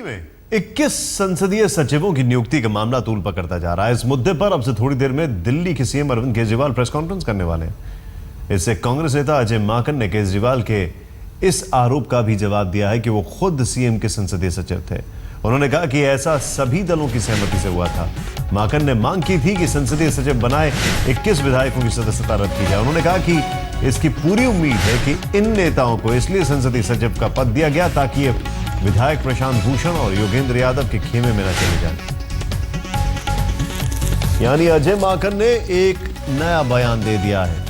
में 21 संसदीय सचिवों की नियुक्ति का मामला तूल पकड़ता जा रहा है। इस मुद्दे पर अब से थोड़ी देर में दिल्ली के CM Arvind Kejriwal press conference करने वाले हैं। इससे कांग्रेस नेता अजय माकन ने केजरीवाल के इस आरोप का भी जवाब दिया है कि वो खुद सीएम के संसदीय सचिव थे। उन्होंने कहा कि ऐसा सभी दलों की सहमति से हुआ था। माकन ने मांग की थी कि संसदीय सचिव बनाए 21 विधायकों की सदस्यता रद्द की जाए। उन्होंने कहा कि इसकी पूरी उम्मीद है कि इन नेताओं को इसलिए संसदीय सचिव का पद दिया गया ताकि ये विधायक प्रशांत भूषण और योगेंद्र यादव के खेमे में न चले जाए। यानी अजय माकन ने एक नया बयान दे दिया है।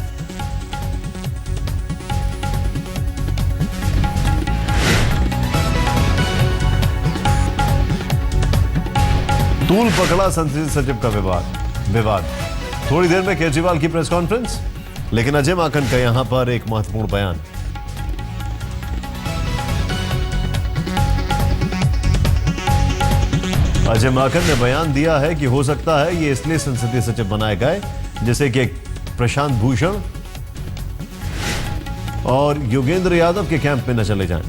तूल पकड़ा संसदीय सचिव का विवाद। थोड़ी देर में केजरीवाल की प्रेस कॉन्फ्रेंस, लेकिन अजय माकन का यहां पर एक महत्वपूर्ण बयान। अजय माकन ने बयान दिया है कि हो सकता है ये इसलिए संसदीय सचिव बनाए गए जैसे कि प्रशांत भूषण और योगेंद्र यादव के कैंप में न चले जाएं।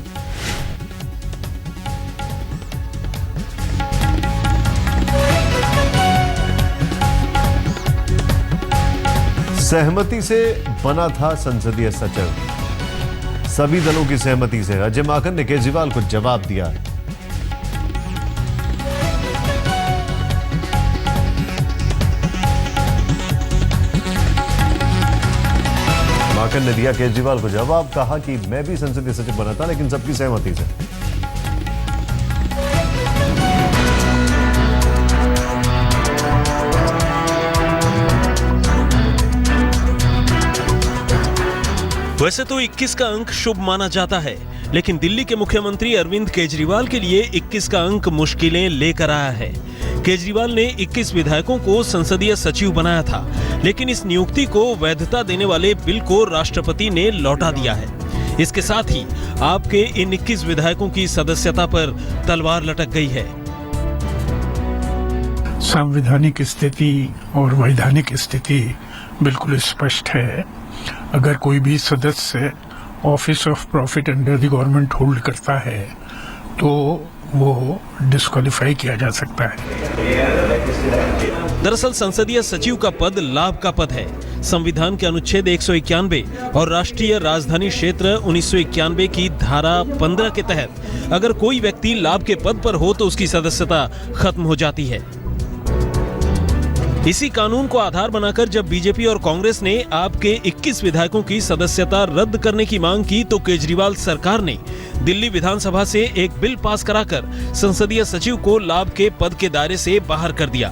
सहमति से बना था संसदीय सचिव, सभी दलों की सहमति से। अजय माकन ने केजरीवाल को जवाब दिया है। माकन ने दिया केजरीवाल को जवाब, कहा कि मैं भी संसदीय सचिव बना था लेकिन सबकी सहमति से। वैसे तो 21 का अंक शुभ माना जाता है, लेकिन दिल्ली के मुख्यमंत्री अरविंद केजरीवाल के लिए 21 का अंक मुश्किलें लेकर आया है। केजरीवाल ने 21 विधायकों को संसदीय सचिव बनाया था, लेकिन इस नियुक्ति को वैधता देने वाले बिल को राष्ट्रपति ने लौटा दिया है। इसके साथ ही आपके इन 21 विधायकों की सदस्यता पर तलवार लटक गई है। संवैधानिक स्थिति और वैधानिक स्थिति बिल्कुल स्पष्ट है। अगर कोई भी सदस्य office of profit under the government hold करता है तो वो डिस्क्वालीफाई किया जा सकता है। दरअसल संसदीय सचिव का पद लाभ का पद है। संविधान के अनुच्छेद 191 और राष्ट्रीय राजधानी क्षेत्र 1991 की धारा 15 के तहत अगर कोई व्यक्ति लाभ के पद पर हो तो उसकी सदस्यता खत्म हो जाती है। इसी कानून को आधार बनाकर जब बीजेपी और कांग्रेस ने आपके 21 विधायकों की सदस्यता रद्द करने की मांग की तो केजरीवाल सरकार ने दिल्ली विधानसभा से एक बिल पास कराकर संसदीय सचिव को लाभ के पद के दायरे से बाहर कर दिया।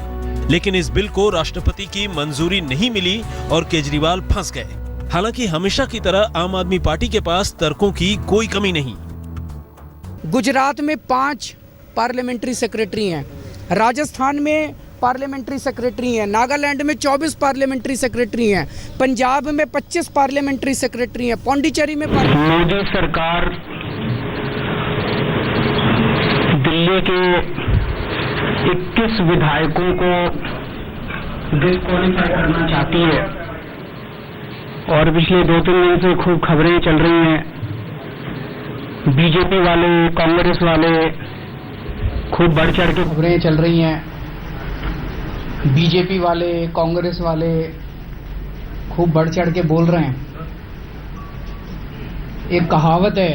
लेकिन इस बिल को राष्ट्रपति की मंजूरी नहीं मिली और केजरीवाल फंस गए। हालांकि हमेशा की तरह आम आदमी पार्टी के पास तर्कों की कोई कमी नहीं। गुजरात में 5 पार्लियामेंट्री सेक्रेटरी हैं, राजस्थान में पार्लियामेंट्री सेक्रेटरी हैं, नागालैंड में 24 पार्लियामेंट्री सेक्रेटरी हैं, पंजाब में 25 पार्लियामेंट्री सेक्रेटरी हैं, पौंडीचेरी में मोदी सरकार दिल्ली के 21 विधायकों को डिस्क्वालीफाई करना चाहती है और पिछले 2-3 दिन से खूब खबरें चल रही हैं। बीजेपी वाले, कांग्रेस वाले खूब बढ़ चढ़ के खबरें चल रही हैं। बीजेपी वाले, कांग्रेस वाले खूब बढ़ चढ़ के बोल रहे हैं। एक कहावत है,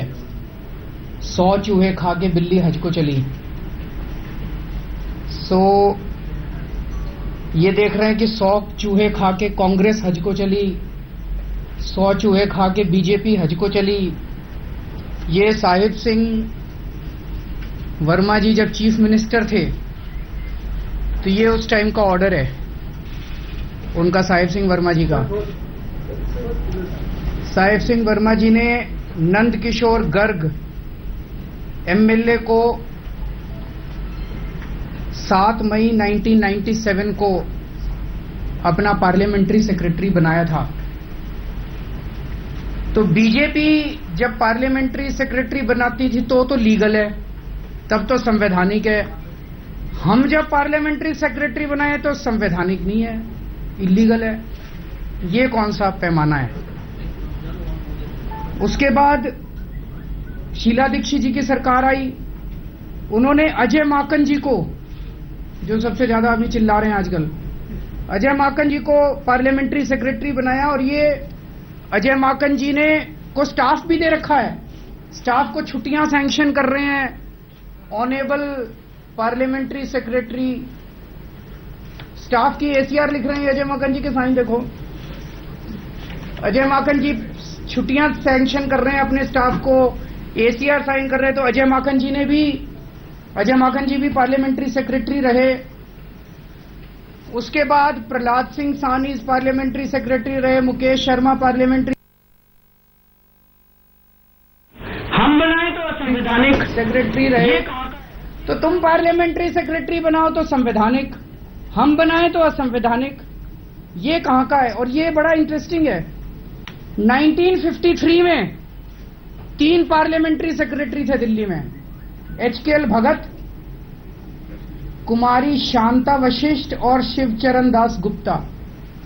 100 चूहे खा के बिल्ली हज को चली। ये देख रहे हैं कि 100 चूहे खा के कांग्रेस हज को चली, 100 चूहे खा के बीजेपी हज को चली। ये साहिब सिंह वर्मा जी जब चीफ मिनिस्टर थे तो ये उस टाइम का ऑर्डर है उनका, साहिब सिंह वर्मा जी का। साहिब सिंह वर्मा जी ने नंद किशोर गर्ग एमएलए को 7 मई 1997 को अपना पार्लियामेंट्री सेक्रेटरी बनाया था। तो बीजेपी जब पार्लियामेंट्री सेक्रेटरी बनाती थी तो लीगल है, तब तो संवैधानिक है। हम जब पार्लियामेंट्री सेक्रेटरी बनाए तो संवैधानिक नहीं है, इलीगल है। ये कौन सा पैमाना है? उसके बाद शीला दीक्षित जी की सरकार आई, उन्होंने अजय माकन जी को, जो सबसे ज्यादा अभी चिल्ला रहे हैं आजकल, अजय माकन जी को पार्लियामेंट्री सेक्रेटरी बनाया। और ये अजय माकन जी ने को स्टाफ भी दे रखा है, स्टाफ को छुट्टियां सैंक्शन कर रहे हैं। ऑनेबल पार्लियामेंट्री सेक्रेटरी, स्टाफ की एसीआर लिख रहे हैं अजय माकन जी के साइन देखो। अजय माकन जी छुट्टियां सैंक्शन कर रहे हैं अपने स्टाफ को, एसीआर साइन कर रहे हैं। तो अजय माकन जी भी पार्लियामेंट्री सेक्रेटरी रहे। उसके बाद प्रहलाद सिंह सानी पार्लियामेंट्री सेक्रेटरी रहे, मुकेश शर्मा पार्लियामेंट्री हम बनाए तो असंवैधानिक सेक्रेटरी रहे। तो तुम पार्लियामेंट्री सेक्रेटरी बनाओ तो संवैधानिक, हम बनाए तो असंवैधानिक, ये कहां का है? और ये बड़ा इंटरेस्टिंग है, 1953 में 3 पार्लियामेंट्री सेक्रेटरी थे दिल्ली में, HKL भगत, कुमारी शांता वशिष्ठ और शिवचरण दास गुप्ता।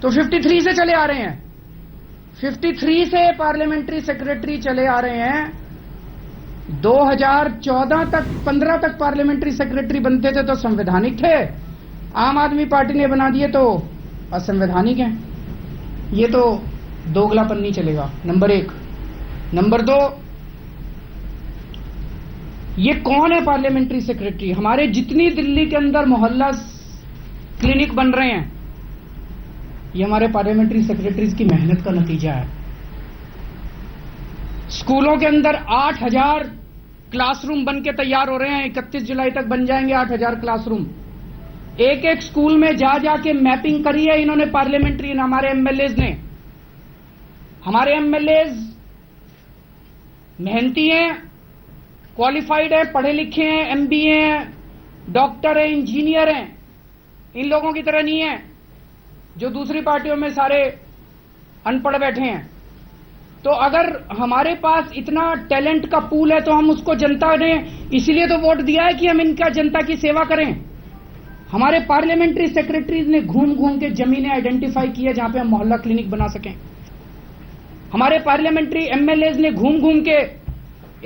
तो 53 से चले आ रहे हैं, 53 से पार्लियामेंट्री सेक्रेटरी चले आ रहे हैं। 2014 तक 15 तक पार्लियामेंट्री सेक्रेटरी बनते थे तो संवैधानिक थे, आम आदमी पार्टी ने बना दिए तो असंवैधानिक हैं। ये तो दोगलापन नहीं चलेगा, नंबर 1। नंबर 2, ये कौन है पार्लियामेंट्री सेक्रेटरी? हमारे जितनी दिल्ली के अंदर मोहल्ला क्लिनिक बन रहे हैं, ये हमारे पार्लियामेंट्री सेक्रेटरीज की मेहनत का नतीजा है। स्कूलों के अंदर 8000 क्लासरूम बन के तैयार हो रहे हैं, 31 जुलाई तक बन जाएंगे 8000 क्लासरूम। एक एक स्कूल में जा जाके मैपिंग करी है इन्होंने पार्लियामेंट्री, हमारे एमएलएज ने। हमारे एमएलएज मेहनती हैं, क्वालिफाइड है, पढ़े लिखे हैं, एमबीए हैं, डॉक्टर हैं, इंजीनियर हैं। इन लोगों की तरह नहीं है जो दूसरी पार्टियों में सारे अनपढ़ बैठे हैं। तो अगर हमारे पास इतना टैलेंट का पूल है तो हम उसको जनता ने इसीलिए तो वोट दिया है कि हम इनका जनता की सेवा करें। हमारे पार्लियामेंट्री सेक्रेटरीज ने घूम घूम के जमीनें आइडेंटिफाई की है जहां पे हम मोहल्ला क्लिनिक बना सकें। हमारे पार्लियामेंट्री एमएलएज ने घूम घूम के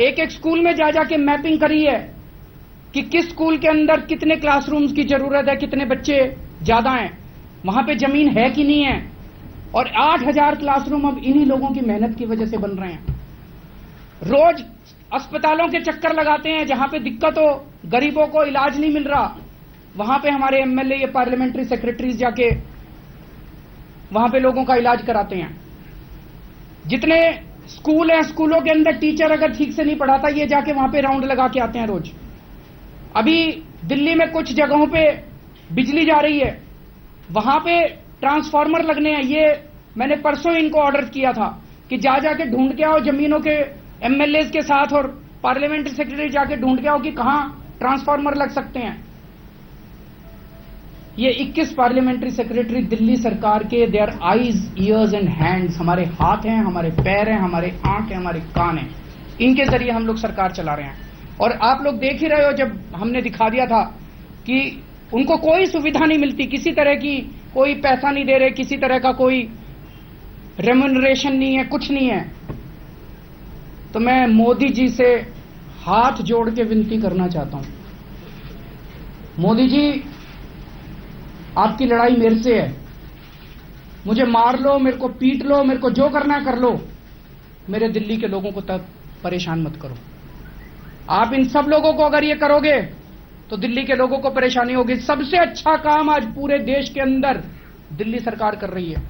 एक एक स्कूल में जा जाके मैपिंग करी है कि किस स्कूल के अंदर कितने क्लासरूम्स की जरूरत है, कितने बच्चे ज्यादा हैं, वहां पे जमीन है कि नहीं है। और 8000 क्लासरूम अब इन्हीं लोगों की मेहनत की वजह से बन रहे हैं। रोज अस्पतालों के चक्कर लगाते हैं, जहां पे दिक्कत हो, गरीबों को इलाज नहीं मिल रहा, वहां पे हमारे एमएलए ये पार्लियामेंट्री सेक्रेटरीज जाके वहां पे लोगों का इलाज कराते हैं। जितने स्कूल हैं, स्कूलों के अंदर टीचर अगर ठीक से नहीं पढ़ाता, ये जाके वहां पे राउंड लगा के आते हैं रोज। अभी दिल्ली में कुछ जगहों पे बिजली जा रही है, वहां पे ट्रांसफार्मर लगने हैं। ये मैंने परसों इनको ऑर्डर किया था कि जा जाके ढूंढ के आओ जमीनों के एमएलएज के साथ और पार्लियामेंट्री सेक्रेटरी जाके ढूंढ के आओ कि कहां ट्रांसफार्मर लग सकते हैं। ये 21 पार्लियामेंट्री सेक्रेटरी दिल्ली सरकार के, their eyes, years and hands, हमारे हाथ हैं, हमारे पैर हैं, हमारे आंख हैं, हमारे कान हैं, इनके जरिए हम लोग सरकार चला रहे हैं। और आप लोग देख ही रहे हो, जब हमने दिखा दिया था कि उनको कोई सुविधा नहीं मिलती, किसी तरह की कोई पैसा नहीं दे रहे, किसी तरह का कोई रेम्यूनरेशन नहीं है, कुछ नहीं है। तो मैं मोदी जी से हाथ जोड़ के विनती करना चाहता हूं, मोदी जी आपकी लड़ाई मेरे से है, मुझे मार लो, मेरे को पीट लो, मेरे को जो करना है कर लो, मेरे दिल्ली के लोगों को तब परेशान मत करो। आप इन सब लोगों को अगर ये करोगे तो दिल्ली के लोगों को परेशानी होगी। सबसे अच्छा काम आज पूरे देश के अंदर दिल्ली सरकार कर रही है।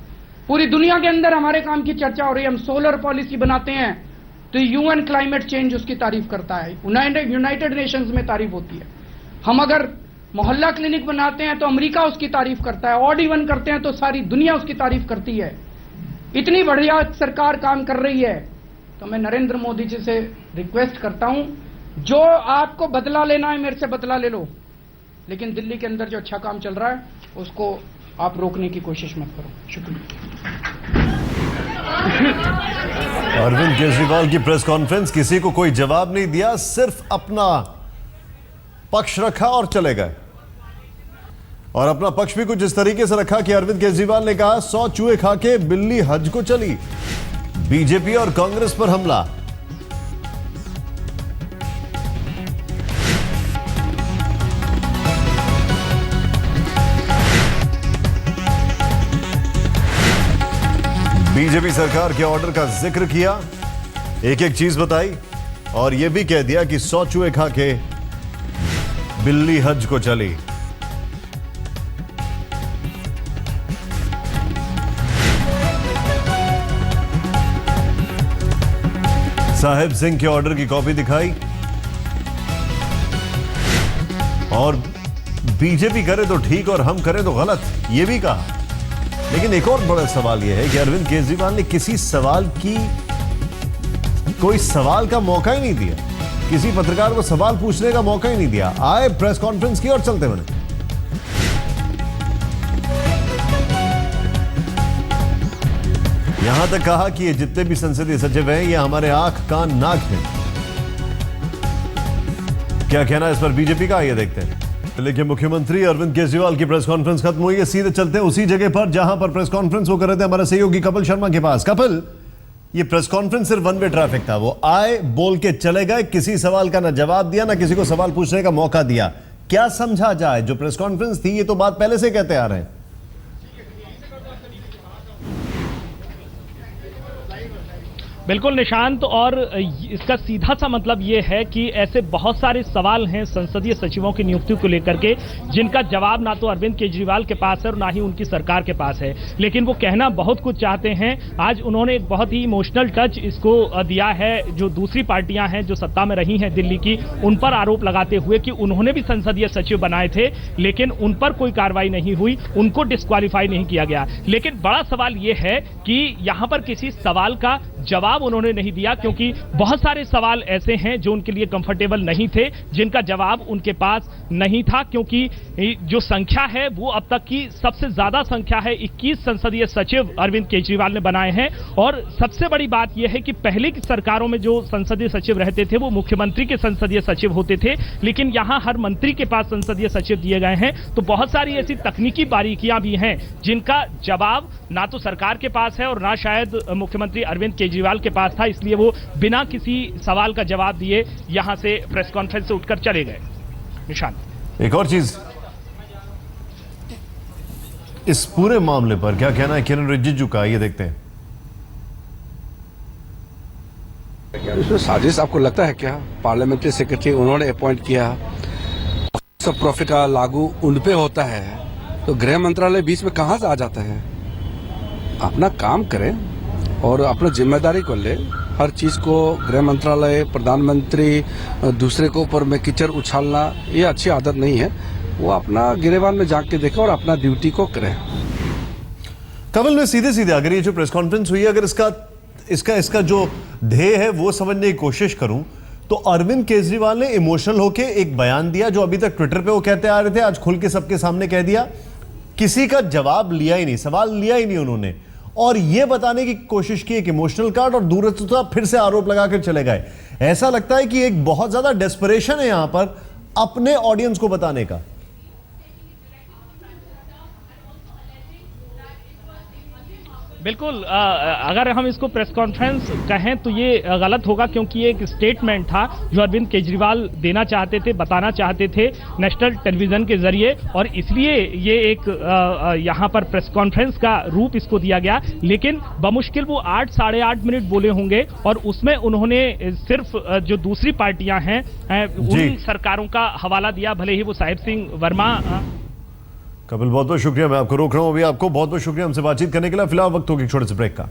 पूरी दुनिया के अंदर हमारे काम की चर्चा हो रही है। हम सोलर पॉलिसी बनाते हैं तो यूएन क्लाइमेट चेंज उसकी तारीफ करता है, यूनाइटेड नेशंस में तारीफ होती है। हम अगर मोहल्ला क्लिनिक बनाते हैं तो अमेरिका उसकी तारीफ करता है, ऑड इवन करते हैं तो सारी दुनिया उसकी तारीफ करती है। इतनी बढ़िया सरकार काम कर रही है। तो मैं नरेंद्र मोदी जी से रिक्वेस्ट करता हूं, जो आपको बदला लेना है मेरे से बदला ले लो, लेकिन दिल्ली के अंदर जो अच्छा काम चल रहा है उसको आप रोकने की कोशिश मत करो। शुक्रिया। अरविंद केजरीवाल की प्रेस कॉन्फ्रेंस, किसी को कोई जवाब नहीं दिया, सिर्फ अपना पक्ष रखा और चले गए। और अपना पक्ष भी कुछ इस तरीके से रखा कि अरविंद केजरीवाल ने कहा 100 चूहे खा के बिल्ली हज को चली, बीजेपी और कांग्रेस पर हमला। बीजेपी सरकार के ऑर्डर का जिक्र किया, एक एक चीज बताई और यह भी कह दिया कि 100 चूहे खा के बिल्ली हज को चली। साहिब सिंह के ऑर्डर की कॉपी दिखाई और बीजेपी करे तो ठीक और हम करें तो गलत, यह भी कहा। लेकिन एक और बड़ा सवाल यह है कि अरविंद केजरीवाल ने किसी सवाल की कोई सवाल का मौका ही नहीं दिया, किसी पत्रकार को सवाल पूछने का मौका ही नहीं दिया। आए प्रेस कॉन्फ्रेंस की और चलते बने। यहां तक कहा कि ये जितने भी संसदीय सचिव हैं ये हमारे आंख कान नाक हैं। क्या कहना इस पर बीजेपी का, ये देखते हैं। लेकिन मुख्यमंत्री अरविंद केजरीवाल की प्रेस कॉन्फ्रेंस खत्म हुई है, सीधे चलते हैं उसी जगह पर जहां पर प्रेस कॉन्फ्रेंस वो कर रहे थे हमारे सहयोगी कपिल शर्मा के पास। कपिल, ये प्रेस कॉन्फ्रेंस सिर्फ वन वे ट्रैफिक था, वो आए बोल के चले गए, किसी सवाल का ना जवाब दिया ना किसी को सवाल पूछने का मौका दिया। क्या समझा जाए, जो प्रेस कॉन्फ्रेंस थी ये तो बात पहले से कहते आ रहे हैं। बिल्कुल निशांत, और इसका सीधा सा मतलब ये है कि ऐसे बहुत सारे सवाल हैं संसदीय सचिवों की नियुक्ति को लेकर के जिनका जवाब ना तो अरविंद केजरीवाल के पास है और ना ही उनकी सरकार के पास है, लेकिन वो कहना बहुत कुछ चाहते हैं। आज उन्होंने एक बहुत ही इमोशनल टच इसको दिया है, जो दूसरी पार्टियां हैं जो सत्ता में रही हैं दिल्ली की, उन पर आरोप लगाते हुए कि उन्होंने भी संसदीय सचिव बनाए थे लेकिन उन पर कोई कार्रवाई नहीं हुई, उनको डिस्क्वालीफाई नहीं किया गया। लेकिन बड़ा सवाल ये है कि यहां पर किसी सवाल का जवाब उन्होंने नहीं दिया, क्योंकि बहुत सारे सवाल ऐसे हैं जो उनके लिए कंफर्टेबल नहीं थे, जिनका जवाब उनके पास नहीं था, क्योंकि जो संख्या है वो अब तक की सबसे ज्यादा संख्या है। 21 संसदीय सचिव अरविंद केजरीवाल ने बनाए हैं और सबसे बड़ी बात यह है कि पहले की सरकारों में जो संसदीय सचिव रहते थे वो मुख्यमंत्री के संसदीय सचिव होते थे, लेकिन यहां हर मंत्री के पास संसदीय सचिव दिए गए हैं। तो बहुत सारी ऐसी तकनीकी बारीकियां भी हैं जिनका जवाब ना तो सरकार के पास है और ना शायद मुख्यमंत्री अरविंद केजरीवाल के पास था, इसलिए वो बिना किसी सवाल का जवाब दिए यहां से प्रेस कॉन्फ्रेंस से उठकर चले गए। निशांत, एक और चीज, इस पूरे मामले पर क्या कहना है किरण रिजिजू का, ये देखते हैं। इसमें साजिश आपको लगता है क्या? पार्लियामेंट्री सेक्रेटरी उन्होंने अपॉइंट किया, सब प्रॉफिट का लागू उन पे होता है, तो गृह मंत्रालय बीच में कहां से आ जाता है? अपना काम करें और अपना जिम्मेदारी को ले। हर चीज को गृह मंत्रालय, प्रधानमंत्री, दूसरे के ऊपर में कीचड़ उछालना, ये अच्छी आदत नहीं है। वो अपना गिरेबान में जाके के देखें और अपना ड्यूटी को करें। कमल, में सीधे सीधे अगर ये जो प्रेस कॉन्फ्रेंस हुई है, अगर इसका जो ध्येय है वो समझने की कोशिश करूं तो अरविंद केजरीवाल ने इमोशनल होके एक बयान दिया जो अभी तक ट्विटर पे वो कहते आ रहे थे, आज खुल के सबके सामने कह दिया, किसी का जवाब लिया ही नहीं, सवाल लिया ही नहीं उन्होंने, और यह बताने की कोशिश की एक इमोशनल कार्ड, और दूरस्थ फिर से आरोप लगाकर चले गए। ऐसा लगता है कि एक बहुत ज्यादा डेस्परेशन है यहां पर अपने ऑडियंस को बताने का। बिल्कुल, अगर हम इसको प्रेस कॉन्फ्रेंस कहें तो ये गलत होगा, क्योंकि ये एक स्टेटमेंट था जो अरविंद केजरीवाल देना चाहते थे, बताना चाहते थे नेशनल टेलीविजन के जरिए, और इसलिए ये एक यहाँ पर प्रेस कॉन्फ्रेंस का रूप इसको दिया गया। लेकिन बमुश्किल वो 8 साढ़े 8 मिनट बोले होंगे, और उसमें उन्होंने सिर्फ जो दूसरी पार्टियां हैं उन सरकारों का हवाला दिया, भले ही वो साहिब सिंह वर्मा। कपिल, बहुत बहुत शुक्रिया, मैं आपको रोक रहा हूं अभी, आपको बहुत बहुत शुक्रिया हमसे बातचीत करने के लिए। फिलहाल वक्त होगी छोटे से ब्रेक का।